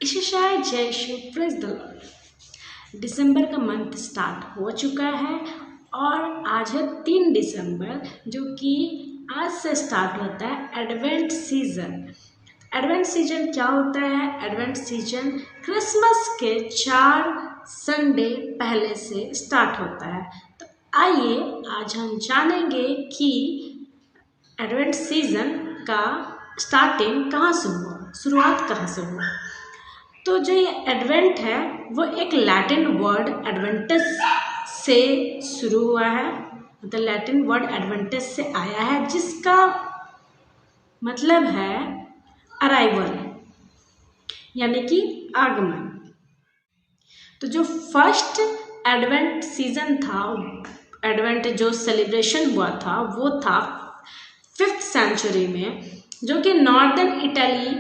ईशाय जय Shiv, praise the Lord. दिसंबर का month start हो चुका है और आज है 3 दिसंबर, जो कि आज से स्टार्ट होता है एडवेंट सीजन। एडवेंट सीजन क्या होता है? एडवेंट सीजन क्रिसमस के 4 संडे पहले से स्टार्ट होता है। तो आइए आज हम जानेंगे कि एडवेंट सीजन का स्टार्टिंग कहाँ से हुआ, शुरुआत कहाँ से हुआ। तो जो ये एडवेंट है वो एक लैटिन वर्ड एडवेंटस से शुरू हुआ है, मतलब लैटिन वर्ड एडवेंटस से आया है, जिसका मतलब है अराइवल, यानी कि आगमन। तो जो फर्स्ट एडवेंट सीजन था, एडवेंट जो सेलिब्रेशन हुआ था वो था 5th सेंचुरी में, जो कि नॉर्दर्न इटली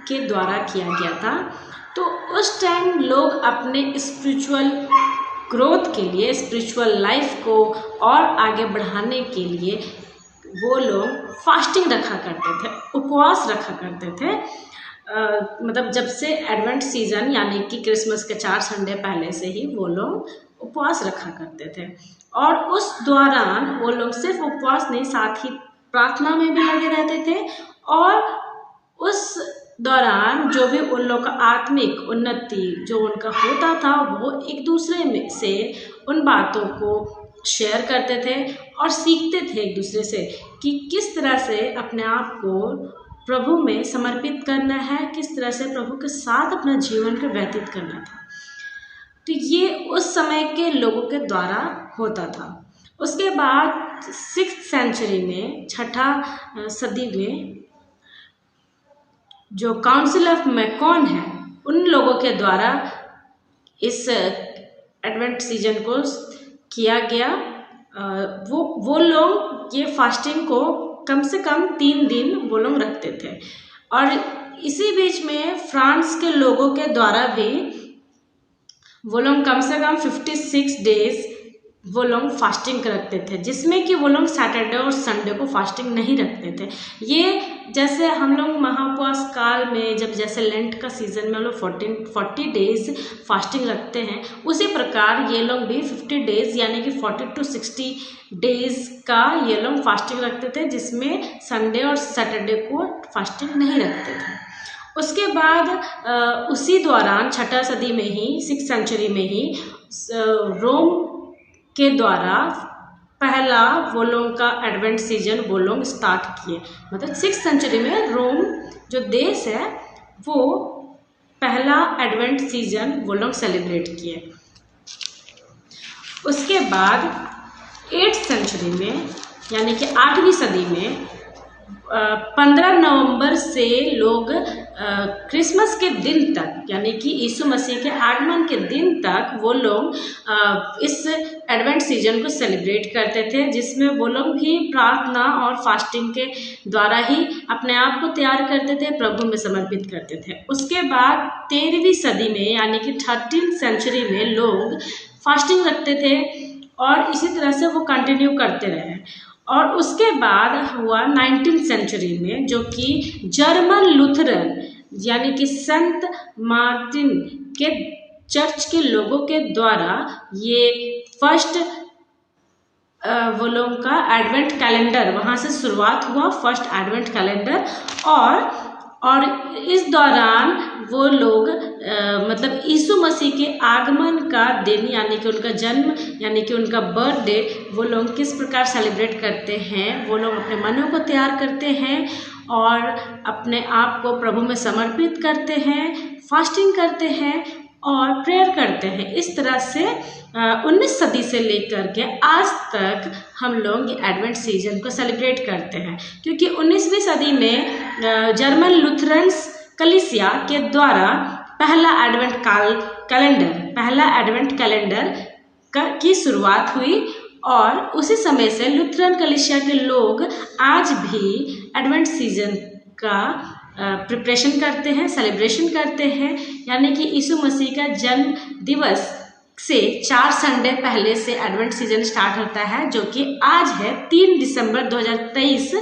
के द्वारा किया गया था। तो उस टाइम लोग अपने स्पिरिचुअल ग्रोथ के लिए, स्पिरिचुअल लाइफ को और आगे बढ़ाने के लिए वो लोग फास्टिंग रखा करते थे, उपवास रखा करते थे। मतलब जब से एडवेंट सीजन यानी कि क्रिसमस के 4 संडे पहले से ही वो लोग उपवास रखा करते थे। और उस दौरान वो लोग सिर्फ उपवास नहीं, साथ ही प्रार्थना में भी लगे रहते थे। और उस दौरान जो भी उन लोग का आत्मिक उन्नति जो उनका होता था, वो एक दूसरे में से उन बातों को शेयर करते थे और सीखते थे एक दूसरे से कि किस तरह से अपने आप को प्रभु में समर्पित करना है, किस तरह से प्रभु के साथ अपना जीवन को व्यतीत करना था। तो ये उस समय के लोगों के द्वारा होता था। उसके बाद 6th सेंचुरी में, 6ठा सदी में, जो काउंसिल ऑफ मैकॉन है, उन लोगों के द्वारा इस एडवेंट सीजन को किया गया। वो लोग ये फास्टिंग को कम से कम 3 दिन वो लोग रखते थे। और इसी बीच में फ्रांस के लोगों के द्वारा भी वो लोग कम से कम 56 डेज वो लोग फास्टिंग रखते थे, जिसमें कि वो लोग सैटरडे और संडे को फास्टिंग नहीं रखते थे। ये जैसे हम लोग महाउपवास काल में, जब जैसे लेंट का सीजन में हम लोग 40 डेज फास्टिंग रखते हैं, उसी प्रकार ये लोग भी 50 डेज यानी कि 40 to 60 डेज का ये लोग फास्टिंग रखते थे, जिसमें संडे और सैटरडे को फास्टिंग नहीं रखते थे। उसके बाद उसी दौरान 6ठा सदी में ही, 6th सेंचुरी में ही रोम के द्वारा पहला वो लोग का एडवेंट सीजन वो लोग स्टार्ट किए। मतलब 6th सेंचुरी में रोम जो देश है वो पहला एडवेंट सीजन वो लोग सेलिब्रेट किए। उसके बाद 8th सेंचुरी में, यानी कि 8वीं सदी में, 15 नवंबर से लोग क्रिसमस के दिन तक, यानी कि यीशु मसीह के आगमन के दिन तक वो लोग इस एडवेंट सीजन को सेलिब्रेट करते थे, जिसमें वो लोग भी प्रार्थना और फास्टिंग के द्वारा ही अपने आप को तैयार करते थे, प्रभु में समर्पित करते थे। उसके बाद 13वीं सदी में, यानी कि 13th सेंचुरी में, लोग फास्टिंग रखते थे और इसी तरह से वो कंटिन्यू करते रहे। और उसके बाद हुआ 19th सेंचुरी में, जो कि जर्मन लूथरन यानी कि संत मार्टिन के चर्च के लोगों के द्वारा ये फर्स्ट वो लोगों का एडवेंट कैलेंडर, वहाँ से शुरुआत हुआ फर्स्ट एडवेंट कैलेंडर। और इस दौरान वो लोग मतलब यीशु मसीह के आगमन का दिन, यानी कि उनका जन्म, यानी कि उनका बर्थडे, वो लोग किस प्रकार सेलिब्रेट करते हैं, वो लोग अपने मनों को तैयार करते हैं और अपने आप को प्रभु में समर्पित करते हैं, फास्टिंग करते हैं और प्रेयर करते हैं। इस तरह से 19 सदी से लेकर के आज तक हम लोग एडवेंट सीजन को सेलिब्रेट करते हैं, क्योंकि 19वीं सदी में जर्मन लूथरन्स कलीसिया के द्वारा पहला एडवेंट कैलेंडर की शुरुआत हुई। और उसी समय से लूथरन कलीसिया के लोग आज भी एडवेंट सीजन का प्रिपरेशन करते हैं, सेलिब्रेशन करते हैं, यानी कि यीशु मसीह का जन्म दिवस से 4 संडे पहले से एडवेंट सीजन स्टार्ट होता है, जो कि आज है 3 दिसंबर 2023।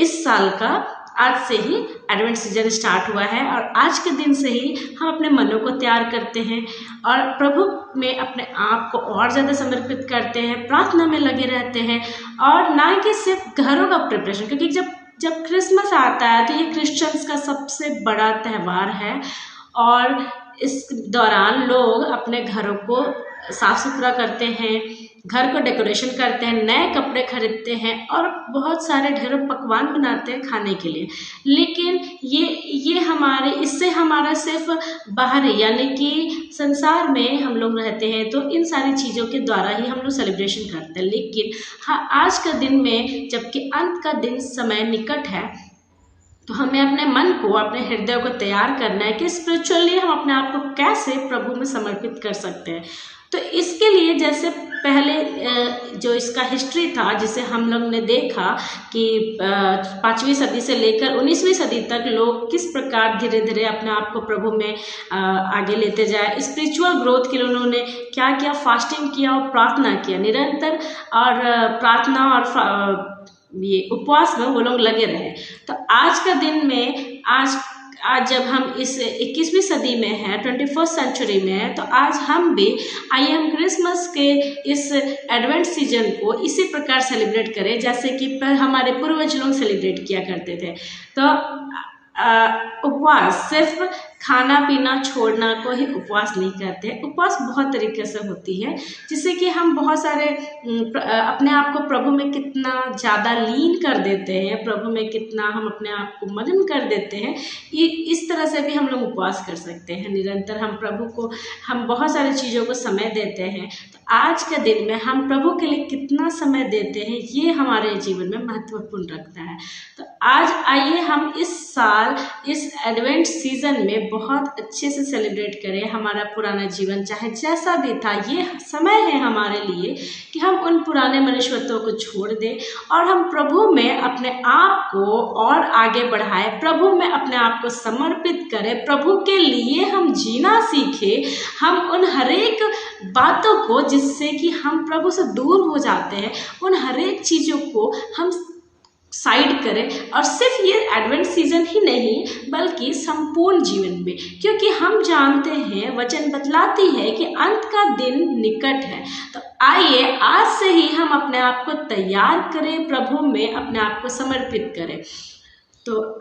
इस साल का आज से ही एडवेंट सीजन स्टार्ट हुआ है और आज के दिन से ही हम अपने मनों को तैयार करते हैं और प्रभु में अपने आप को और ज़्यादा समर्पित करते हैं, प्रार्थना में लगे रहते हैं और ना कि सिर्फ घरों का प्रिपरेशन, क्योंकि जब क्रिसमस आता है तो ये क्रिश्चियंस का सबसे बड़ा त्यौहार है और इस दौरान लोग अपने घरों को साफ सुथरा करते हैं, घर को डेकोरेशन करते हैं, नए कपड़े खरीदते हैं और बहुत सारे ढेरों पकवान बनाते हैं खाने के लिए। लेकिन ये इससे हमारा सिर्फ बाहरी यानी कि संसार में हम लोग रहते हैं तो इन सारी चीज़ों के द्वारा ही हम लोग सेलिब्रेशन करते हैं। लेकिन हाँ, आज का दिन में जबकि अंत का दिन समय निकट है तो हमें अपने मन को, अपने हृदय को तैयार करना है कि स्पिरिचुअली हम अपने आप को कैसे प्रभु में समर्पित कर सकते हैं। तो इसके लिए जैसे पहले जो इसका हिस्ट्री था जिसे हम लोग ने देखा कि 5वीं सदी से लेकर 19वीं सदी तक लोग किस प्रकार धीरे धीरे अपने आप को प्रभु में आगे लेते जाए, स्पिरिचुअल ग्रोथ के लिए उन्होंने क्या किया, फास्टिंग किया और प्रार्थना किया निरंतर, और प्रार्थना और ये उपवास में वो लोग लगे रहे। तो आज का दिन में आज जब हम इस 21वीं सदी में हैं, 21st सेंचुरी में है, तो आज हम भी आइए हम क्रिसमस के इस एडवेंट सीजन को इसी प्रकार सेलिब्रेट करें जैसे कि हमारे पूर्वज लोग सेलिब्रेट किया करते थे। तो उपवास सिर्फ खाना पीना छोड़ना को ही उपवास नहीं कहते हैं। उपवास बहुत तरीके से होती है जिससे कि हम बहुत सारे अपने आप को प्रभु में कितना ज़्यादा लीन कर देते हैं, प्रभु में कितना हम अपने आप को मगन कर देते हैं, इस तरह से भी हम लोग उपवास कर सकते हैं। निरंतर हम प्रभु को हम बहुत सारी चीज़ों को समय देते हैं। तो आज के दिन में हम प्रभु के लिए कितना समय देते हैं ये हमारे जीवन में महत्वपूर्ण रखता है। तो आज आइए हम इस साल इस एडवेंट सीजन में बहुत अच्छे से सेलिब्रेट करें हमारा पुराना जीवन, चाहे जैसा भी था। ये समय है हमारे लिए कि हम उन पुराने मनुष्यत्वों को छोड़ दें और हम प्रभु में अपने आप को और आगे बढ़ाएं, प्रभु में अपने आप को समर्पित करें, प्रभु के लिए हम जीना सीखें। हम उन हरेक बातों को जिससे कि हम प्रभु से दूर हो जाते हैं, उन हरेक चीज़ों को हम साइड करें। और सिर्फ ये एडवेंट सीजन ही नहीं बल्कि संपूर्ण जीवन में, क्योंकि हम जानते हैं, वचन बतलाती है कि अंत का दिन निकट है। तो आइए आज से ही हम अपने आप को तैयार करें, प्रभु में अपने आप को समर्पित करें। तो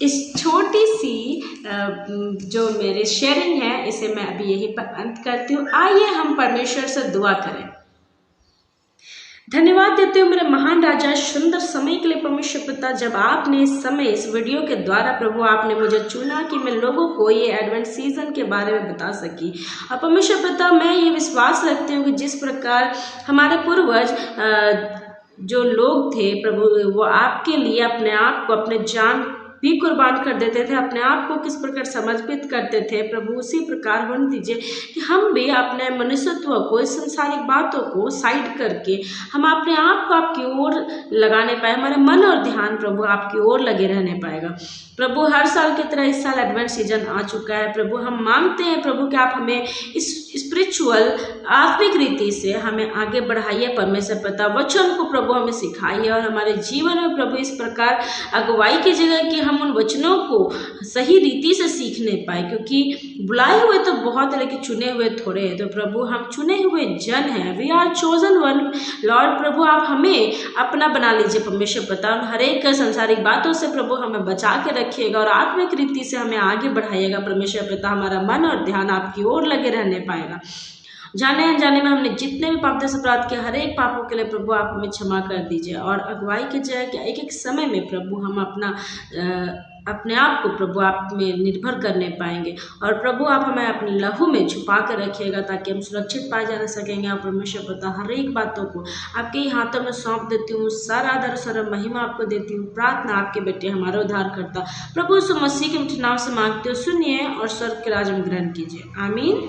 इस छोटी सी जो मेरी शेयरिंग है इसे मैं अभी यहीं पर अंत करती हूँ। आइए हम परमेश्वर से दुआ करें। धन्यवाद देते हो मेरे महान राजा सुंदर समय के लिए परमेश्वर पिता। जब आपने इस समय इस वीडियो के द्वारा प्रभु आपने मुझे चुना कि मैं लोगों को ये एडवेंट सीजन के बारे में बता सकी। और परमेश्वर पिता मैं ये विश्वास रखती हूँ कि जिस प्रकार हमारे पूर्वज जो लोग थे प्रभु वो आपके लिए अपने आप को, अपने जान भी कुर्बान कर देते थे, अपने आप को किस प्रकार समर्पित करते थे प्रभु, उसी प्रकार होने दीजिए कि हम भी अपने मनुष्यत्व को, इस संसारिक बातों को साइड करके हम अपने आप को आपकी ओर लगाने पाए, हमारे मन और ध्यान प्रभु आपकी ओर लगे रहने पाएगा। प्रभु हर साल की तरह इस साल एडवेंट सीजन आ चुका है प्रभु। हम मांगते हैं प्रभु कि आप हमें इस स्पिरिचुअल आत्मिक रीति से हमें आगे बढ़ाइए। परमेश्वर पिता वचन को प्रभु हमें सिखाइए और हमारे जीवन में प्रभु इस प्रकार अगुवाई की जगह कि हम उन वचनों को सही रीति से सीखने पाए, क्योंकि बुलाए हुए तो बहुत है लेकिन चुने हुए थोड़े हैं। तो प्रभु हम चुने हुए जन हैं, we are chosen one lord. प्रभु आप हमें अपना बना लीजिए परमेश्वर पिता। हर एक संसारिक बातों से प्रभु हमें बचा के रखिएगा और आत्मिक रीति से हमें आगे बढ़ाइएगा परमेश्वर पिता। हमारा मन और ध्यान आपकी ओर लगे रहने पाएगा। जाने अनजाने में हमने जितने भी पाप से अपराध किए हर एक पापों के लिए प्रभु आप हमें क्षमा कर दीजिए और अगुवाई की जाए कि एक एक समय में प्रभु हम अपने आप को प्रभु आप में निर्भर करने पाएंगे। और प्रभु आप हमें अपने लहू में छुपा कर रखिएगा ताकि हम सुरक्षित पाए जा सकेंगे। और परमेश्वर पिता हर एक बातों को आपके ही हाथों में सौंप देती हूँ। सारा आदर सारा महिमा आपको देती हूँ। प्रार्थना आपके बेटे हमारा उद्धार करता प्रभु यीशु मसीह के मीठे नाम से मांगते हो, सुनिए और स्वर्ग के राज में ग्रहण कीजिए। आमीन।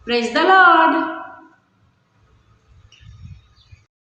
Praise the Lord.